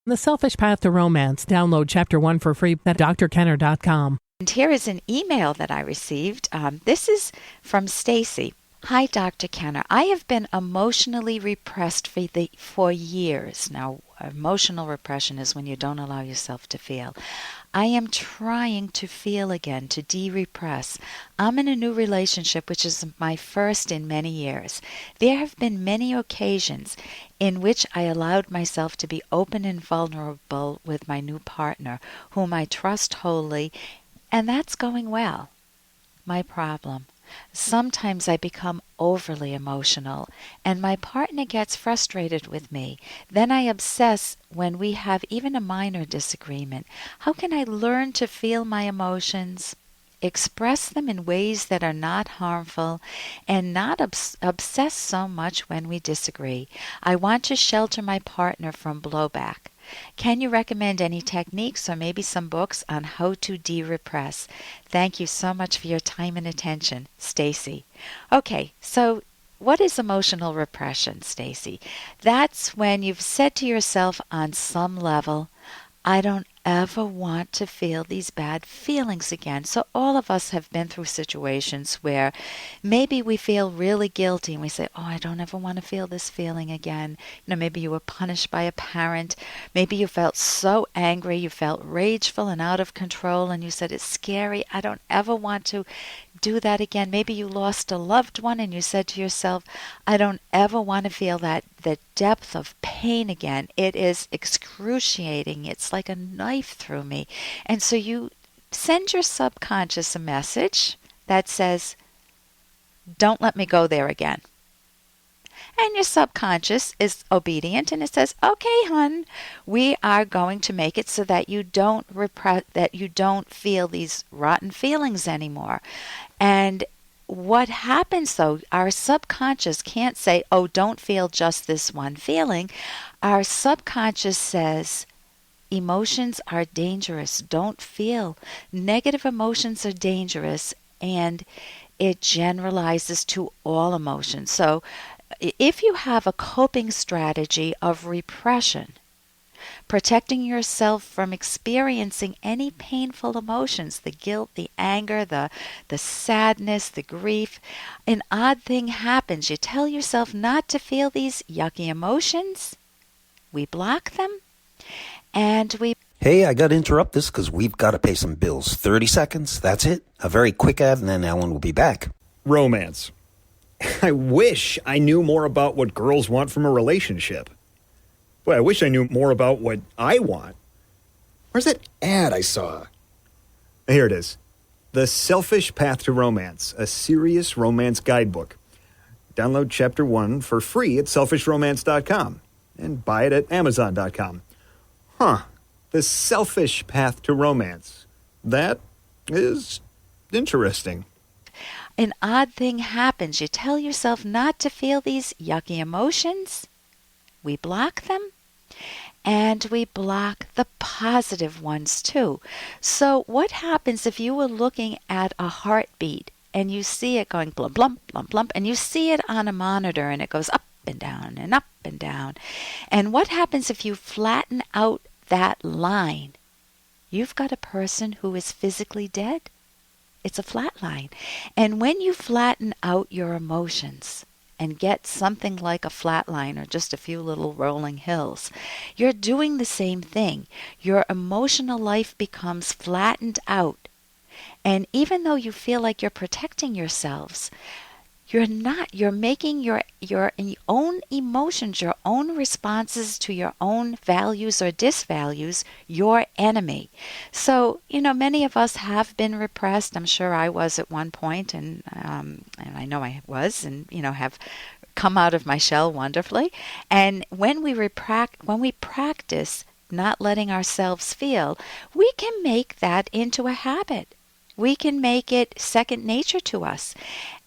The Selfish Path to Romance. Download Chapter 1 for free at drkenner.com. And here is an email that I received. This is from Stacy. Hi, Dr. Kenner. I have been emotionally repressed for years. Now, emotional repression is when you don't allow yourself to feel. I am trying to feel again, to de-repress. I'm in a new relationship, which is my first in many years. There have been many occasions in which I allowed myself to be open and vulnerable with my new partner, whom I trust wholly, and that's going well. My problem: sometimes I become overly emotional, and my partner gets frustrated with me. Then I obsess when we have even a minor disagreement. How can I learn to feel my emotions, express them in ways that are not harmful, and not obsess so much when we disagree? I want to shelter my partner from blowback. Can you recommend any techniques or maybe some books on how to de-repress? Thank you so much for your time and attention, Stacy. Okay, so what is emotional repression, Stacy? That's when you've said to yourself on some level, I don't ever want to feel these bad feelings again. So all of us have been through situations where maybe we feel really guilty and we say, I don't ever want to feel this feeling again. Maybe you were punished by a parent. Maybe you felt so angry, you felt rageful and out of control, and you said, it's scary. I don't ever want to do that again. Maybe you lost a loved one and you said to yourself, I don't ever want to feel the depth of pain again. It is excruciating. It's like a knife through me. And so you send your subconscious a message that says, don't let me go there again. And your subconscious is obedient and it says, okay, hon, we are going to make it so that you don't feel these rotten feelings anymore. And what happens though, our subconscious can't say, don't feel just this one feeling. Our subconscious says, emotions are dangerous. Don't feel. Negative emotions are dangerous, and it generalizes to all emotions. So if you have a coping strategy of repression, protecting yourself from experiencing any painful emotions, the guilt, the anger, the sadness, the grief, an odd thing happens. You tell yourself not to feel these yucky emotions. We block them, and we... Hey, I got to interrupt this because we've got to pay some bills. 30 seconds, that's it. A very quick ad, and then Ellen will be back. Romance. I wish I knew more about what girls want from a relationship. Boy, I wish I knew more about what I want. Where's that ad I saw? Here it is. The Selfish Path to Romance, a serious romance guidebook. Download Chapter 1 for free at selfishromance.com and buy it at amazon.com. The Selfish Path to Romance. That is interesting. An odd thing happens. You tell yourself not to feel these yucky emotions. We block them, and we block the positive ones too. So what happens if you were looking at a heartbeat and you see it going blump, blump, blump, blump, and you see it on a monitor and it goes up and down and up and down. And what happens if you flatten out that line? You've got a person who is physically dead. It's a flat line. And when you flatten out your emotions and get something like a flat line or just a few little rolling hills, you're doing the same thing. Your emotional life becomes flattened out. And even though you feel like you're protecting yourselves, you're not. You're making your own emotions, your own responses to your own values or disvalues, your enemy. So, many of us have been repressed. I'm sure I was at one point, and I know I was, and, have come out of my shell wonderfully. And when we practice not letting ourselves feel, we can make that into a habit. We can make it second nature to us.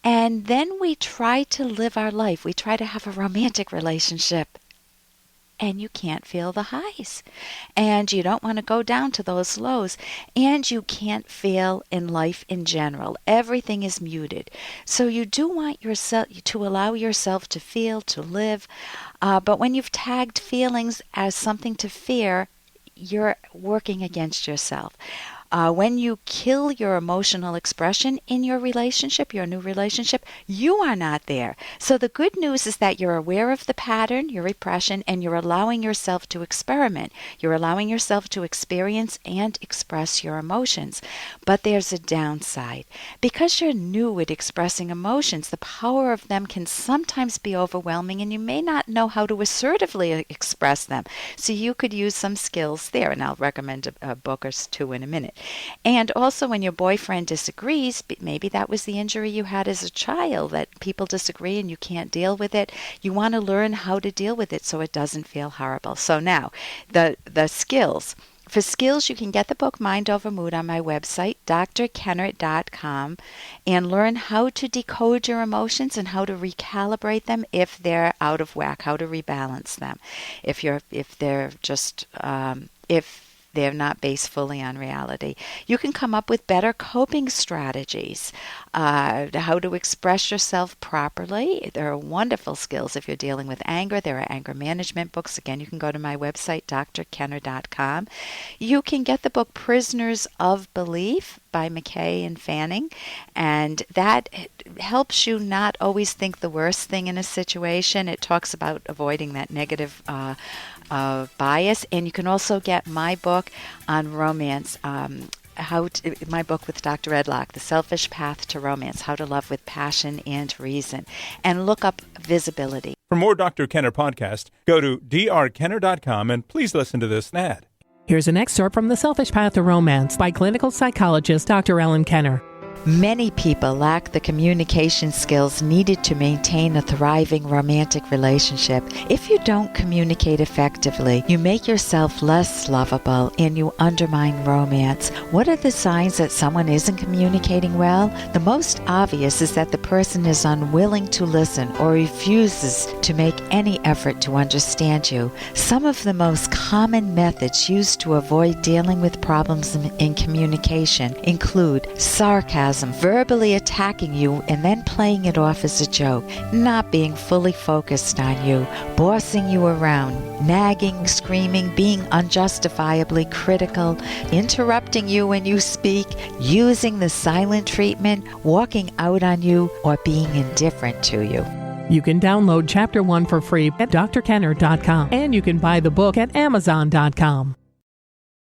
And then we try to live our life. We try to have a romantic relationship. And you can't feel the highs. And you don't want to go down to those lows. And you can't feel in life in general. Everything is muted. So you do want yourself to allow yourself to feel, to live. But when you've tagged feelings as something to fear, you're working against yourself. When you kill your emotional expression in your relationship, your new relationship, you are not there. So the good news is that you're aware of the pattern, your repression, and you're allowing yourself to experiment. You're allowing yourself to experience and express your emotions. But there's a downside. Because you're new at expressing emotions, the power of them can sometimes be overwhelming, and you may not know how to assertively express them. So you could use some skills there, and I'll recommend a book or two in a minute. And also when your boyfriend disagrees, maybe that was the injury you had as a child, that people disagree and you can't deal with it. You want to learn how to deal with it so it doesn't feel horrible. So now, the skills. For skills, you can get the book Mind Over Mood on my website, drkenner.com, and learn how to decode your emotions and how to recalibrate them if they're out of whack, how to rebalance them. If they're not based fully on reality. You can come up with better coping strategies, how to express yourself properly. There are wonderful skills if you're dealing with anger. There are anger management books. Again, you can go to my website, drkenner.com. You can get the book Prisoners of Belief by McKay and Fanning, and that helps you not always think the worst thing in a situation. It talks about avoiding that negative bias. And you can also get my book on romance, my book with Dr. Edlock, The Selfish Path to Romance, How to Love with Passion and Reason, and look up visibility. For more Dr. Kenner podcast, go to drkenner.com and please listen to this ad. Here's an excerpt from The Selfish Path to Romance by clinical psychologist Dr. Ellen Kenner. Many people lack the communication skills needed to maintain a thriving romantic relationship. If you don't communicate effectively, you make yourself less lovable and you undermine romance. What are the signs that someone isn't communicating well? The most obvious is that the person is unwilling to listen or refuses to make any effort to understand you. Some of the most common methods used to avoid dealing with problems in communication include sarcasm, verbally attacking you and then playing it off as a joke, not being fully focused on you, bossing you around, nagging, screaming, being unjustifiably critical, interrupting you when you speak, using the silent treatment, walking out on you, or being indifferent to you. You can download Chapter 1 for free at drkenner.com, and you can buy the book at amazon.com.